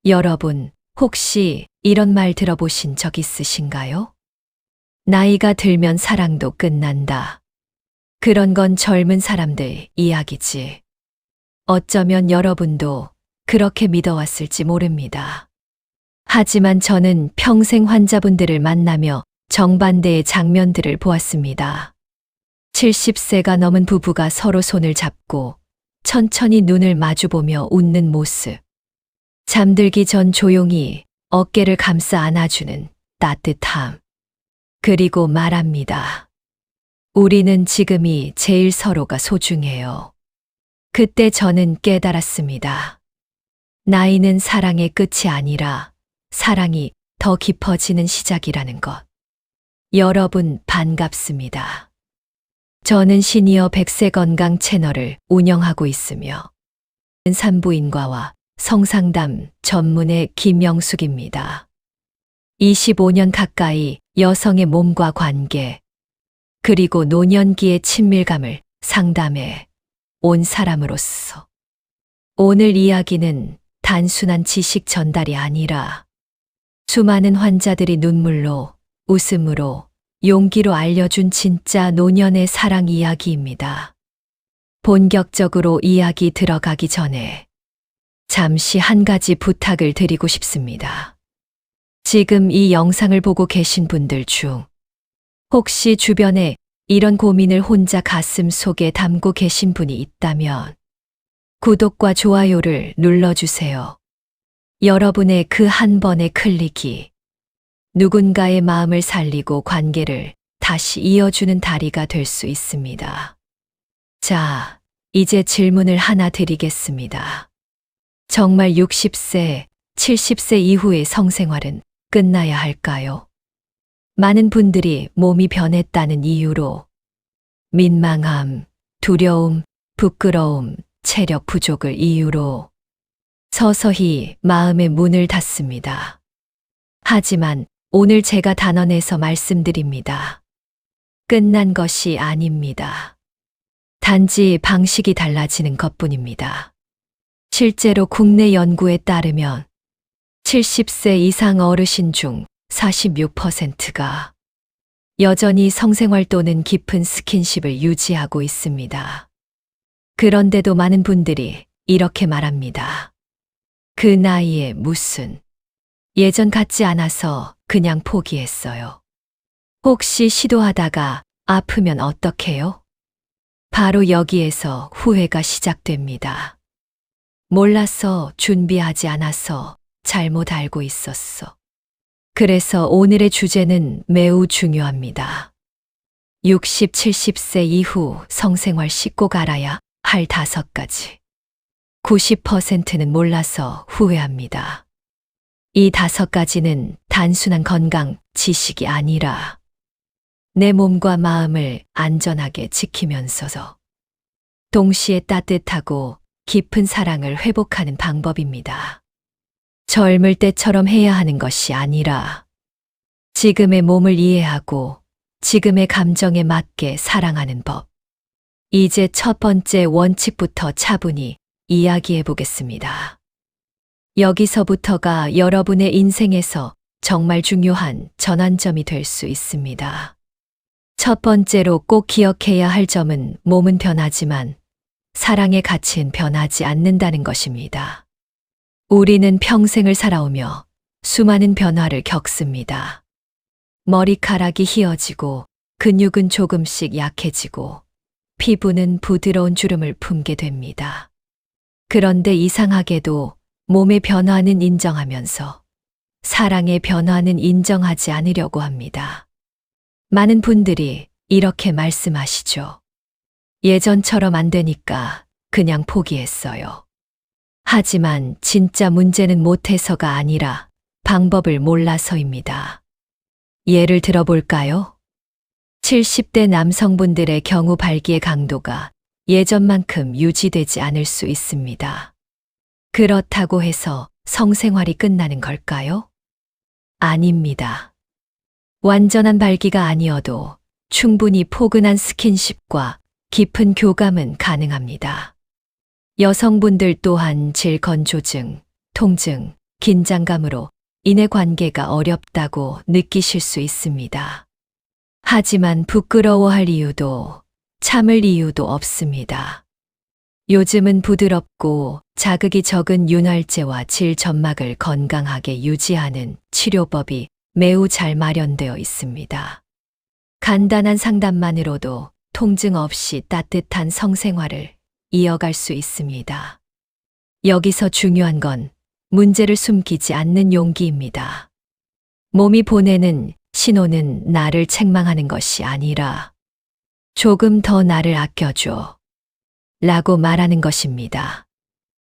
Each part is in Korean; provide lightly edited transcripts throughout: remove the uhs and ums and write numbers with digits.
여러분, 혹시 이런 말 들어보신 적 있으신가요? 나이가 들면 사랑도 끝난다. 그런 건 젊은 사람들 이야기지. 어쩌면 여러분도 그렇게 믿어왔을지 모릅니다. 하지만 저는 평생 환자분들을 만나며 정반대의 장면들을 보았습니다. 70세가 넘은 부부가 서로 손을 잡고 천천히 눈을 마주보며 웃는 모습. 잠들기 전 조용히 어깨를 감싸 안아주는 따뜻함. 그리고 말합니다. 우리는 지금이 제일 서로가 소중해요. 그때 저는 깨달았습니다. 나이는 사랑의 끝이 아니라 사랑이 더 깊어지는 시작이라는 것. 여러분 반갑습니다. 저는 시니어 100세 건강 채널을 운영하고 있으며 산부인과와 성상담 전문의 김영숙입니다. 25년 가까이 여성의 몸과 관계, 그리고 노년기의 친밀감을 상담해 온 사람으로서 오늘 이야기는 단순한 지식 전달이 아니라 수많은 환자들이 눈물로, 웃음으로, 용기로 알려준 진짜 노년의 사랑 이야기입니다. 본격적으로 이야기 들어가기 전에 잠시 한 가지 부탁을 드리고 싶습니다. 지금 이 영상을 보고 계신 분들 중 혹시 주변에 이런 고민을 혼자 가슴 속에 담고 계신 분이 있다면 구독과 좋아요를 눌러주세요. 여러분의 그 한 번의 클릭이 누군가의 마음을 살리고 관계를 다시 이어주는 다리가 될 수 있습니다. 자, 이제 질문을 하나 드리겠습니다. 정말 60세, 70세 이후의 성생활은 끝나야 할까요? 많은 분들이 몸이 변했다는 이유로 민망함, 두려움, 부끄러움, 체력 부족을 이유로 서서히 마음의 문을 닫습니다. 하지만 오늘 제가 단언해서 말씀드립니다. 끝난 것이 아닙니다. 단지 방식이 달라지는 것뿐입니다. 실제로 국내 연구에 따르면 70세 이상 어르신 중 46%가 여전히 성생활 또는 깊은 스킨십을 유지하고 있습니다. 그런데도 많은 분들이 이렇게 말합니다. 그 나이에 무슨, 예전 같지 않아서 그냥 포기했어요. 혹시 시도하다가 아프면 어떡해요? 바로 여기에서 후회가 시작됩니다. 몰라서, 준비하지 않아서, 잘못 알고 있었어. 그래서 오늘의 주제는 매우 중요합니다. 60, 70세 이후 성생활 씻고 알아야 할 5가지. 90%는 몰라서 후회합니다. 이 5가지는 단순한 건강 지식이 아니라 내 몸과 마음을 안전하게 지키면서도 동시에 따뜻하고 깊은 사랑을 회복하는 방법입니다. 젊을 때처럼 해야 하는 것이 아니라 지금의 몸을 이해하고 지금의 감정에 맞게 사랑하는 법. 이제 첫 번째 원칙부터 차분히 이야기해 보겠습니다. 여기서부터가 여러분의 인생에서 정말 중요한 전환점이 될 수 있습니다. 첫 번째로 꼭 기억해야 할 점은 몸은 변하지만 사랑의 가치는 변하지 않는다는 것입니다. 우리는 평생을 살아오며 수많은 변화를 겪습니다. 머리카락이 휘어지고 근육은 조금씩 약해지고 피부는 부드러운 주름을 품게 됩니다. 그런데 이상하게도 몸의 변화는 인정하면서 사랑의 변화는 인정하지 않으려고 합니다. 많은 분들이 이렇게 말씀하시죠. 예전처럼 안 되니까 그냥 포기했어요. 하지만 진짜 문제는 못해서가 아니라 방법을 몰라서입니다. 예를 들어볼까요? 70대 남성분들의 경우 발기의 강도가 예전만큼 유지되지 않을 수 있습니다. 그렇다고 해서 성생활이 끝나는 걸까요? 아닙니다. 완전한 발기가 아니어도 충분히 포근한 스킨십과 깊은 교감은 가능합니다. 여성분들 또한 질 건조증, 통증, 긴장감으로 인의 관계가 어렵다고 느끼실 수 있습니다. 하지만 부끄러워할 이유도 참을 이유도 없습니다. 요즘은 부드럽고 자극이 적은 윤활제와 질점막을 건강하게 유지하는 치료법이 매우 잘 마련되어 있습니다. 간단한 상담만으로도 통증 없이 따뜻한 성생활을 이어갈 수 있습니다. 여기서 중요한 건 문제를 숨기지 않는 용기입니다. 몸이 보내는 신호는 나를 책망하는 것이 아니라 조금 더 나를 아껴줘 라고 말하는 것입니다.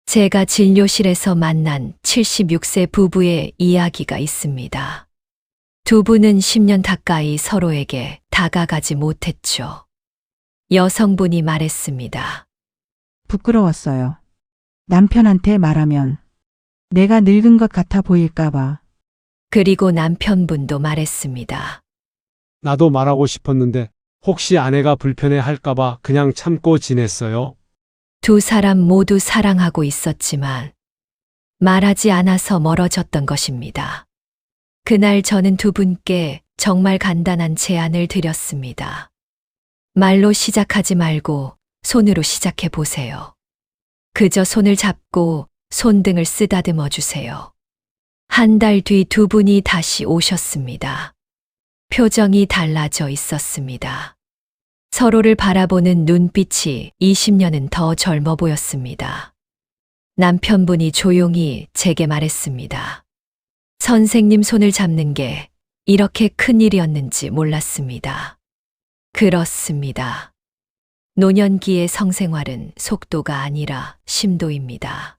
제가 진료실에서 만난 76세 부부의 이야기가 있습니다. 두 분은 10년 가까이 서로에게 다가가지 못했죠. 여성분이 말했습니다. 부끄러웠어요. 남편한테 말하면 내가 늙은 것 같아 보일까봐. 그리고 남편분도 말했습니다. 나도 말하고 싶었는데 혹시 아내가 불편해 할까봐 그냥 참고 지냈어요. 두 사람 모두 사랑하고 있었지만 말하지 않아서 멀어졌던 것입니다. 그날 저는 두 분께 정말 간단한 제안을 드렸습니다. 말로 시작하지 말고 손으로 시작해 보세요. 그저 손을 잡고 손등을 쓰다듬어 주세요. 한 달 뒤 두 분이 다시 오셨습니다. 표정이 달라져 있었습니다. 서로를 바라보는 눈빛이 20년은 더 젊어 보였습니다. 남편분이 조용히 제게 말했습니다. 선생님 손을 잡는 게 이렇게 큰 일이었는지 몰랐습니다. 그렇습니다. 노년기의 성생활은 속도가 아니라 심도입니다.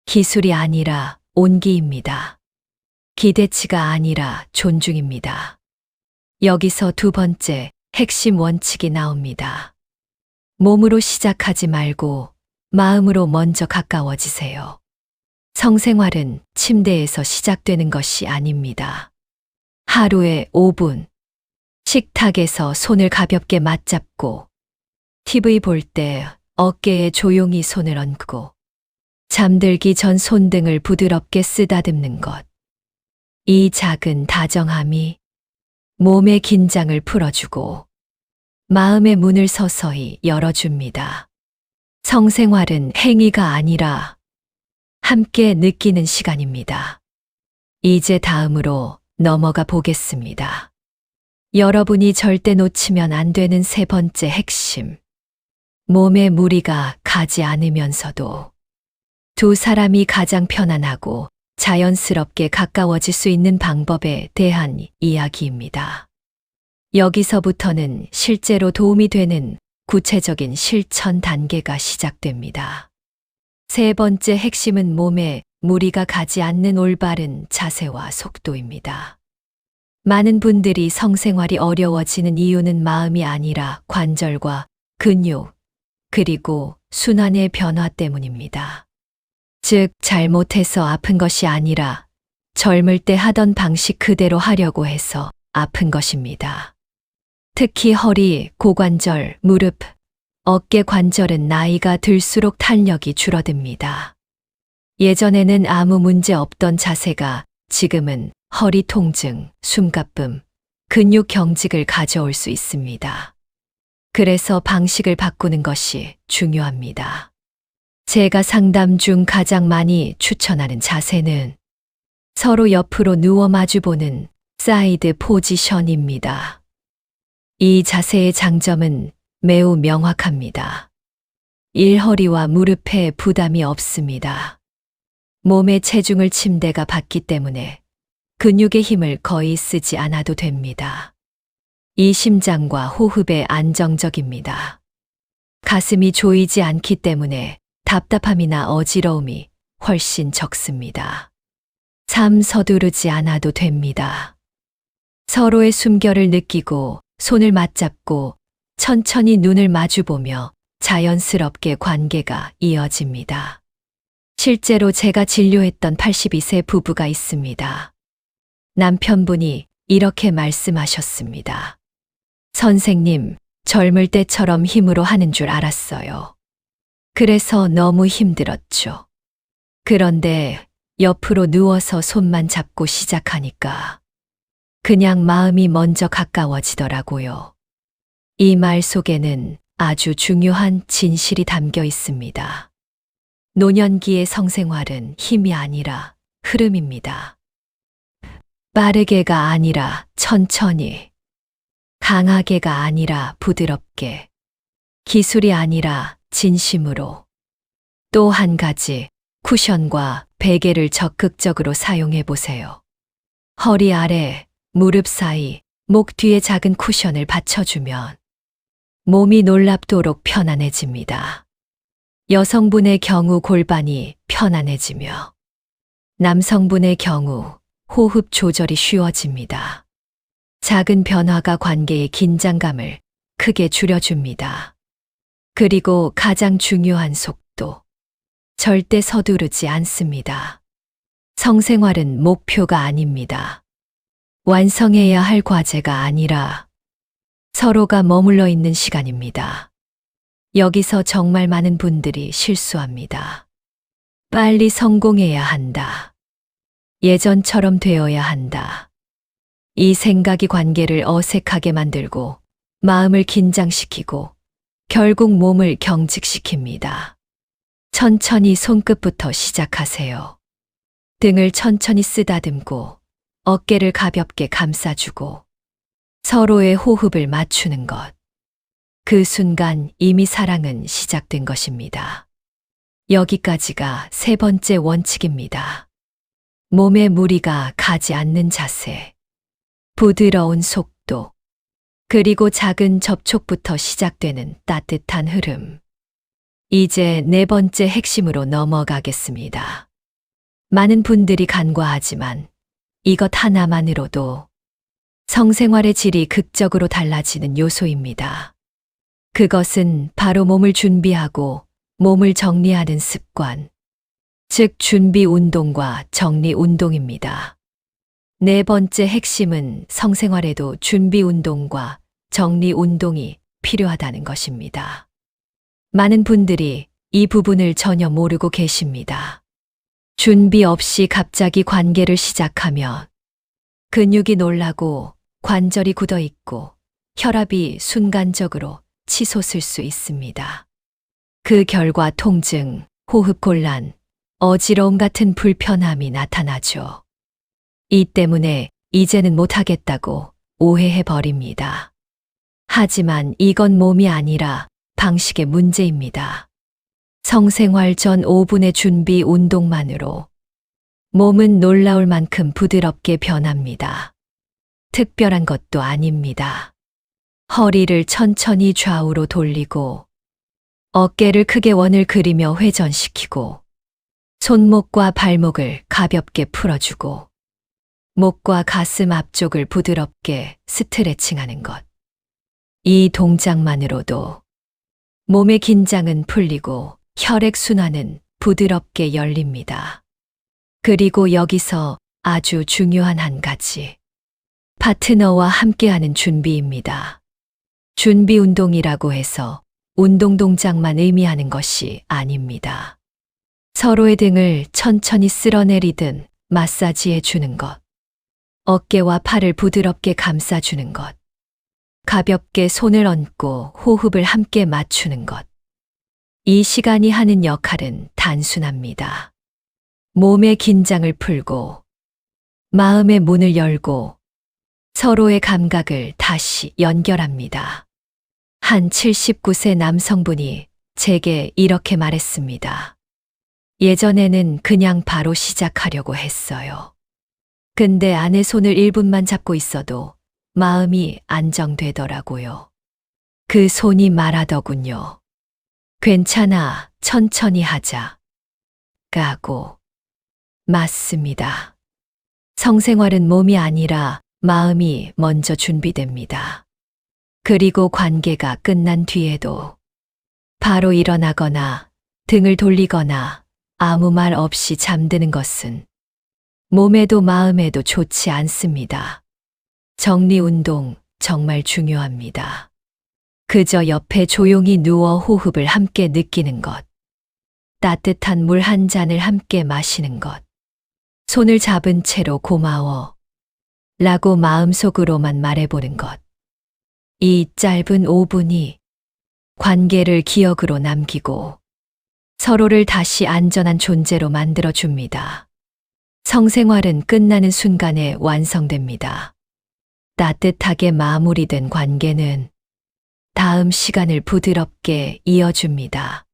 기술이 아니라 온기입니다. 기대치가 아니라 존중입니다. 여기서 두 번째 핵심 원칙이 나옵니다. 몸으로 시작하지 말고 마음으로 먼저 가까워지세요. 성생활은 침대에서 시작되는 것이 아닙니다. 하루에 5분, 식탁에서 손을 가볍게 맞잡고, TV 볼 때 어깨에 조용히 손을 얹고, 잠들기 전 손등을 부드럽게 쓰다듬는 것. 이 작은 다정함이 몸의 긴장을 풀어주고 마음의 문을 서서히 열어줍니다. 성생활은 행위가 아니라 함께 느끼는 시간입니다. 이제 다음으로 넘어가 보겠습니다. 여러분이 절대 놓치면 안 되는 세 번째 핵심. 몸에 무리가 가지 않으면서도 두 사람이 가장 편안하고 자연스럽게 가까워질 수 있는 방법에 대한 이야기입니다. 여기서부터는 실제로 도움이 되는 구체적인 실천 단계가 시작됩니다. 세 번째 핵심은 몸에 무리가 가지 않는 올바른 자세와 속도입니다. 많은 분들이 성생활이 어려워지는 이유는 마음이 아니라 관절과 근육, 그리고 순환의 변화 때문입니다. 즉, 잘못해서 아픈 것이 아니라 젊을 때 하던 방식 그대로 하려고 해서 아픈 것입니다. 특히 허리, 고관절, 무릎, 어깨 관절은 나이가 들수록 탄력이 줄어듭니다. 예전에는 아무 문제 없던 자세가 지금은 허리 통증, 숨가쁨, 근육 경직을 가져올 수 있습니다. 그래서 방식을 바꾸는 것이 중요합니다. 제가 상담 중 가장 많이 추천하는 자세는 서로 옆으로 누워 마주보는 사이드 포지션입니다. 이 자세의 장점은 매우 명확합니다. 1. 허리와 무릎에 부담이 없습니다. 몸의 체중을 침대가 받기 때문에 근육의 힘을 거의 쓰지 않아도 됩니다. 2. 심장과 호흡에 안정적입니다. 가슴이 조이지 않기 때문에 답답함이나 어지러움이 훨씬 적습니다. 3. 서두르지 않아도 됩니다. 서로의 숨결을 느끼고 손을 맞잡고 천천히 눈을 마주보며 자연스럽게 관계가 이어집니다. 실제로 제가 진료했던 82세 부부가 있습니다. 남편분이 이렇게 말씀하셨습니다. 선생님, 젊을 때처럼 힘으로 하는 줄 알았어요. 그래서 너무 힘들었죠. 그런데 옆으로 누워서 손만 잡고 시작하니까 그냥 마음이 먼저 가까워지더라고요. 이 말 속에는 아주 중요한 진실이 담겨 있습니다. 노년기의 성생활은 힘이 아니라 흐름입니다. 빠르게가 아니라 천천히, 강하게가 아니라 부드럽게, 기술이 아니라 진심으로. 또 한 가지, 쿠션과 베개를 적극적으로 사용해 보세요. 허리 아래, 무릎 사이, 목 뒤에 작은 쿠션을 받쳐주면 몸이 놀랍도록 편안해집니다. 여성분의 경우 골반이 편안해지며 남성분의 경우 호흡 조절이 쉬워집니다. 작은 변화가 관계의 긴장감을 크게 줄여줍니다. 그리고 가장 중요한 속도. 절대 서두르지 않습니다. 성생활은 목표가 아닙니다. 완성해야 할 과제가 아니라 서로가 머물러 있는 시간입니다. 여기서 정말 많은 분들이 실수합니다. 빨리 성공해야 한다. 예전처럼 되어야 한다. 이 생각이 관계를 어색하게 만들고 마음을 긴장시키고 결국 몸을 경직시킵니다. 천천히 손끝부터 시작하세요. 등을 천천히 쓰다듬고 어깨를 가볍게 감싸주고 서로의 호흡을 맞추는 것. 그 순간 이미 사랑은 시작된 것입니다. 여기까지가 세 번째 원칙입니다. 몸에 무리가 가지 않는 자세, 부드러운 속도, 그리고 작은 접촉부터 시작되는 따뜻한 흐름. 이제 네 번째 핵심으로 넘어가겠습니다. 많은 분들이 간과하지만 이것 하나만으로도 성생활의 질이 극적으로 달라지는 요소입니다. 그것은 바로 몸을 준비하고 몸을 정리하는 습관, 즉 준비 운동과 정리 운동입니다. 네 번째 핵심은 성생활에도 준비 운동과 정리 운동이 필요하다는 것입니다. 많은 분들이 이 부분을 전혀 모르고 계십니다. 준비 없이 갑자기 관계를 시작하면 근육이 놀라고 관절이 굳어 있고 혈압이 순간적으로 치솟을 수 있습니다. 그 결과 통증, 호흡곤란, 어지러움 같은 불편함이 나타나죠. 이 때문에 이제는 못하겠다고 오해해 버립니다. 하지만 이건 몸이 아니라 방식의 문제입니다. 성생활 전 5분의 준비 운동만으로 몸은 놀라울 만큼 부드럽게 변합니다. 특별한 것도 아닙니다. 허리를 천천히 좌우로 돌리고 어깨를 크게 원을 그리며 회전시키고 손목과 발목을 가볍게 풀어주고 목과 가슴 앞쪽을 부드럽게 스트레칭하는 것. 이 동작만으로도 몸의 긴장은 풀리고 혈액순환은 부드럽게 열립니다. 그리고 여기서 아주 중요한 한 가지. 파트너와 함께하는 준비입니다. 준비 운동이라고 해서 운동 동작만 의미하는 것이 아닙니다. 서로의 등을 천천히 쓸어내리듯 마사지해 주는 것. 어깨와 팔을 부드럽게 감싸주는 것. 가볍게 손을 얹고 호흡을 함께 맞추는 것. 이 시간이 하는 역할은 단순합니다. 몸의 긴장을 풀고 마음의 문을 열고 서로의 감각을 다시 연결합니다. 한 79세 남성분이 제게 이렇게 말했습니다. 예전에는 그냥 바로 시작하려고 했어요. 근데 아내 손을 1분만 잡고 있어도 마음이 안정되더라고요. 그 손이 말하더군요. 괜찮아, 천천히 하자. 까고. 맞습니다. 성생활은 몸이 아니라 마음이 먼저 준비됩니다. 그리고 관계가 끝난 뒤에도 바로 일어나거나 등을 돌리거나 아무 말 없이 잠드는 것은 몸에도 마음에도 좋지 않습니다. 정리운동 정말 중요합니다. 그저 옆에 조용히 누워 호흡을 함께 느끼는 것. 따뜻한 물 한 잔을 함께 마시는 것. 손을 잡은 채로 고마워. 라고 마음속으로만 말해보는 것. 이 짧은 5분이 관계를 기억으로 남기고 서로를 다시 안전한 존재로 만들어줍니다. 성생활은 끝나는 순간에 완성됩니다. 따뜻하게 마무리된 관계는 다음 시간을 부드럽게 이어줍니다.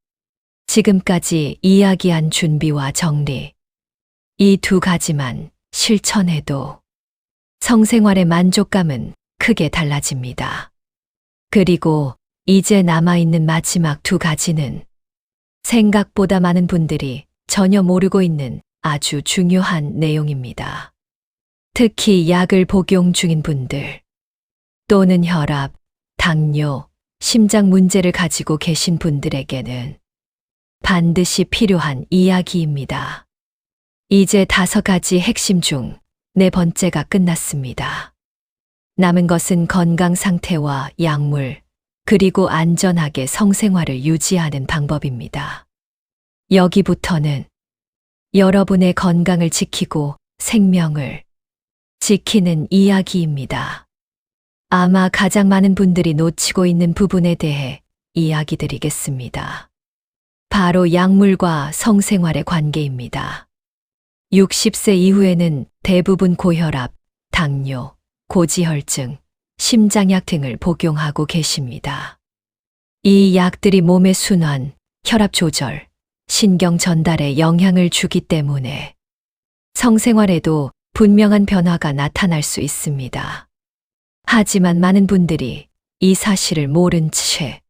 지금까지 이야기한 준비와 정리. 이 두 가지만 실천해도 성생활의 만족감은 크게 달라집니다. 그리고 이제 남아있는 마지막 두 가지는 생각보다 많은 분들이 전혀 모르고 있는 아주 중요한 내용입니다. 특히 약을 복용 중인 분들 또는 혈압, 당뇨, 심장 문제를 가지고 계신 분들에게는 반드시 필요한 이야기입니다. 이제 5가지 핵심 중 4번째가 끝났습니다. 남은 것은 건강 상태와 약물, 그리고 안전하게 성생활을 유지하는 방법입니다. 여기부터는 여러분의 건강을 지키고 생명을 지키는 이야기입니다. 아마 가장 많은 분들이 놓치고 있는 부분에 대해 이야기 드리겠습니다. 바로 약물과 성생활의 관계입니다. 60세 이후에는 대부분 고혈압, 당뇨, 고지혈증, 심장약 등을 복용하고 계십니다. 이 약들이 몸의 순환, 혈압 조절, 신경 전달에 영향을 주기 때문에 성생활에도 분명한 변화가 나타날 수 있습니다. 하지만 많은 분들이 이 사실을 모른 채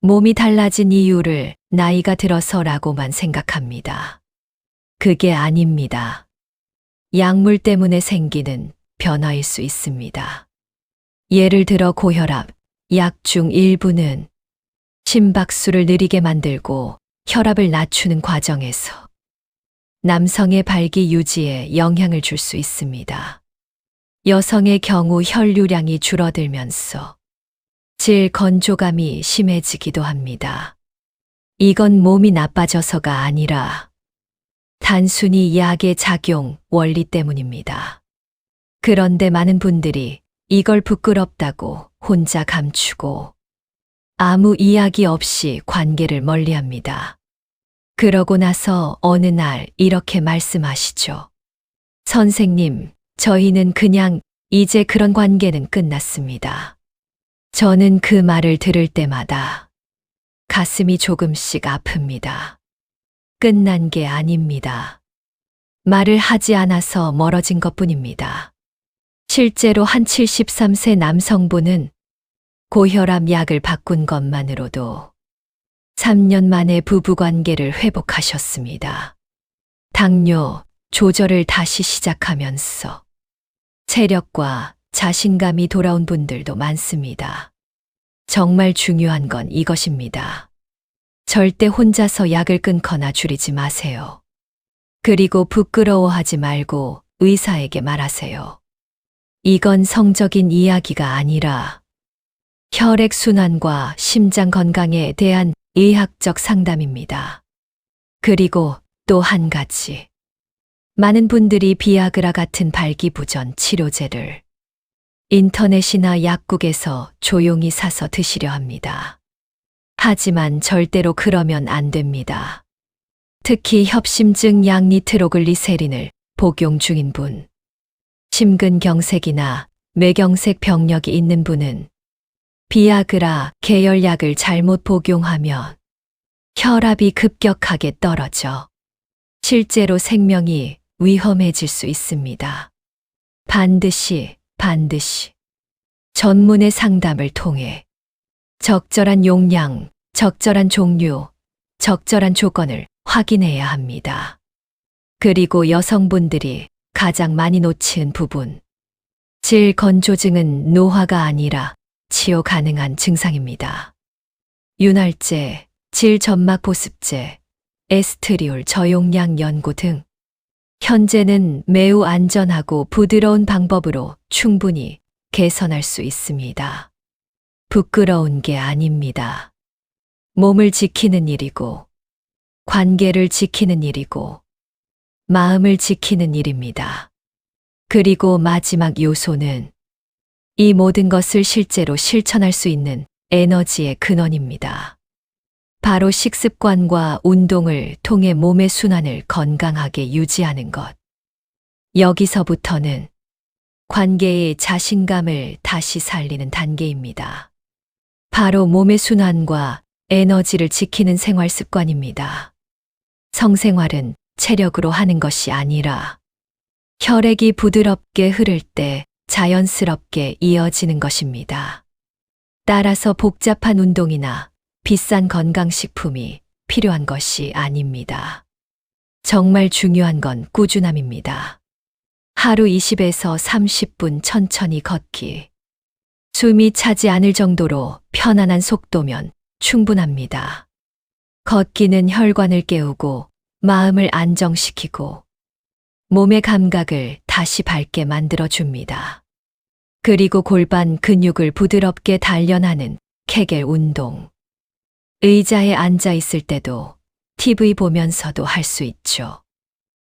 몸이 달라진 이유를 나이가 들어서라고만 생각합니다. 그게 아닙니다. 약물 때문에 생기는 변화일 수 있습니다. 예를 들어 고혈압, 약 중 일부는 심박수를 느리게 만들고 혈압을 낮추는 과정에서 남성의 발기 유지에 영향을 줄 수 있습니다. 여성의 경우 혈류량이 줄어들면서 질 건조감이 심해지기도 합니다. 이건 몸이 나빠져서가 아니라 단순히 약의 작용 원리 때문입니다. 그런데 많은 분들이 이걸 부끄럽다고 혼자 감추고 아무 이야기 없이 관계를 멀리합니다. 그러고 나서 어느 날 이렇게 말씀하시죠. 선생님, 저희는 그냥 이제 그런 관계는 끝났습니다. 저는 그 말을 들을 때마다 가슴이 조금씩 아픕니다. 끝난 게 아닙니다. 말을 하지 않아서 멀어진 것뿐입니다. 실제로 한 73세 남성분은 고혈압 약을 바꾼 것만으로도 3년 만에 부부관계를 회복하셨습니다. 당뇨 조절을 다시 시작하면서 체력과 자신감이 돌아온 분들도 많습니다. 정말 중요한 건 이것입니다. 절대 혼자서 약을 끊거나 줄이지 마세요. 그리고 부끄러워하지 말고 의사에게 말하세요. 이건 성적인 이야기가 아니라 혈액순환과 심장 건강에 대한 의학적 상담입니다. 그리고 또 한 가지. 많은 분들이 비아그라 같은 발기부전 치료제를 인터넷이나 약국에서 조용히 사서 드시려 합니다. 하지만 절대로 그러면 안 됩니다. 특히 협심증 약 니트로글리세린을 복용 중인 분, 심근경색이나 뇌경색 병력이 있는 분은 비아그라 계열약을 잘못 복용하면 혈압이 급격하게 떨어져 실제로 생명이 위험해질 수 있습니다. 반드시 전문의 상담을 통해 적절한 용량, 적절한 종류, 적절한 조건을 확인해야 합니다. 그리고 여성분들이 가장 많이 놓치는 부분. 질 건조증은 노화가 아니라 치료 가능한 증상입니다. 윤활제, 질 점막 보습제, 에스트리올 저용량 연고 등 현재는 매우 안전하고 부드러운 방법으로 충분히 개선할 수 있습니다. 부끄러운 게 아닙니다. 몸을 지키는 일이고 관계를 지키는 일이고 마음을 지키는 일입니다. 그리고 마지막 요소는 이 모든 것을 실제로 실천할 수 있는 에너지의 근원입니다. 바로 식습관과 운동을 통해 몸의 순환을 건강하게 유지하는 것. 여기서부터는 관계의 자신감을 다시 살리는 단계입니다. 바로 몸의 순환과 에너지를 지키는 생활 습관입니다. 성생활은 체력으로 하는 것이 아니라 혈액이 부드럽게 흐를 때 자연스럽게 이어지는 것입니다. 따라서 복잡한 운동이나 비싼 건강식품이 필요한 것이 아닙니다. 정말 중요한 건 꾸준함입니다. 하루 20에서 30분 천천히 걷기. 숨이 차지 않을 정도로 편안한 속도면 충분합니다. 걷기는 혈관을 깨우고 마음을 안정시키고 몸의 감각을 다시 밝게 만들어줍니다. 그리고 골반 근육을 부드럽게 단련하는 케겔 운동. 의자에 앉아 있을 때도 TV 보면서도 할 수 있죠.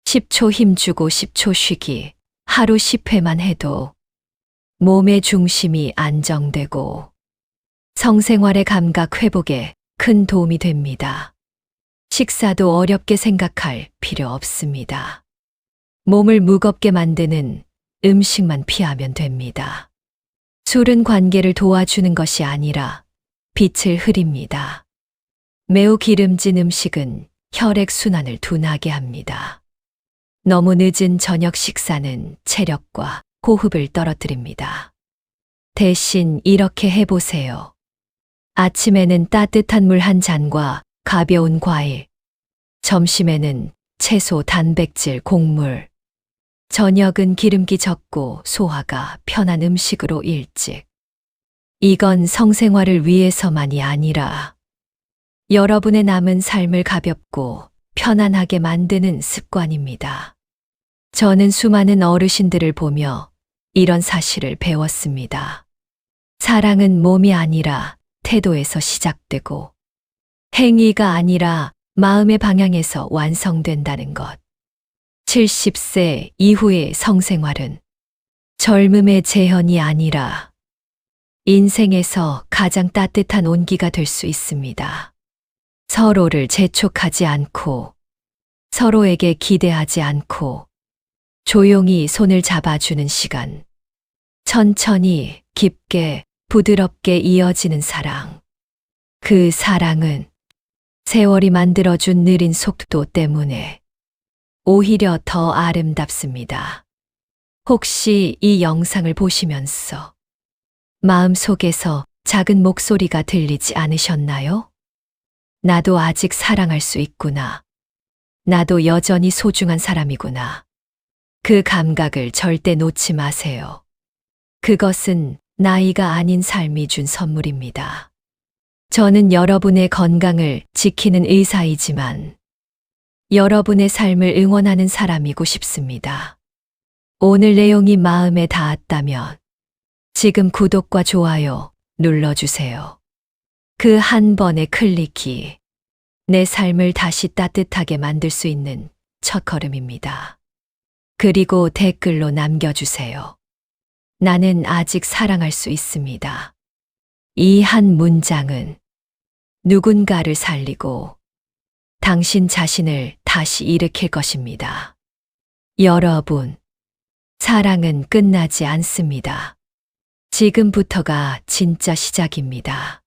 10초 힘주고 10초 쉬기. 하루 10회만 해도 몸의 중심이 안정되고 성생활의 감각 회복에 큰 도움이 됩니다. 식사도 어렵게 생각할 필요 없습니다. 몸을 무겁게 만드는 음식만 피하면 됩니다. 술은 관계를 도와주는 것이 아니라 빛을 흐립니다. 매우 기름진 음식은 혈액 순환을 둔하게 합니다. 너무 늦은 저녁 식사는 체력과 호흡을 떨어뜨립니다. 대신 이렇게 해보세요. 아침에는 따뜻한 물 한 잔과 가벼운 과일, 점심에는 채소, 단백질, 곡물, 저녁은 기름기 적고 소화가 편한 음식으로 일찍. 이건 성생활을 위해서만이 아니라 여러분의 남은 삶을 가볍고 편안하게 만드는 습관입니다. 저는 수많은 어르신들을 보며 이런 사실을 배웠습니다. 사랑은 몸이 아니라 태도에서 시작되고 행위가 아니라 마음의 방향에서 완성된다는 것. 70세 이후의 성생활은 젊음의 재현이 아니라 인생에서 가장 따뜻한 온기가 될 수 있습니다. 서로를 재촉하지 않고 서로에게 기대하지 않고 조용히 손을 잡아주는 시간. 천천히 깊게 부드럽게 이어지는 사랑. 그 사랑은 세월이 만들어준 느린 속도 때문에 오히려 더 아름답습니다. 혹시 이 영상을 보시면서 마음속에서 작은 목소리가 들리지 않으셨나요? 나도 아직 사랑할 수 있구나. 나도 여전히 소중한 사람이구나. 그 감각을 절대 놓지 마세요. 그것은 나이가 아닌 삶이 준 선물입니다. 저는 여러분의 건강을 지키는 의사이지만 여러분의 삶을 응원하는 사람이고 싶습니다. 오늘 내용이 마음에 닿았다면 지금 구독과 좋아요 눌러주세요. 그 한 번의 클릭이 내 삶을 다시 따뜻하게 만들 수 있는 첫걸음입니다. 그리고 댓글로 남겨주세요. 나는 아직 사랑할 수 있습니다. 이 한 문장은 누군가를 살리고 당신 자신을 다시 일으킬 것입니다. 여러분, 사랑은 끝나지 않습니다. 지금부터가 진짜 시작입니다.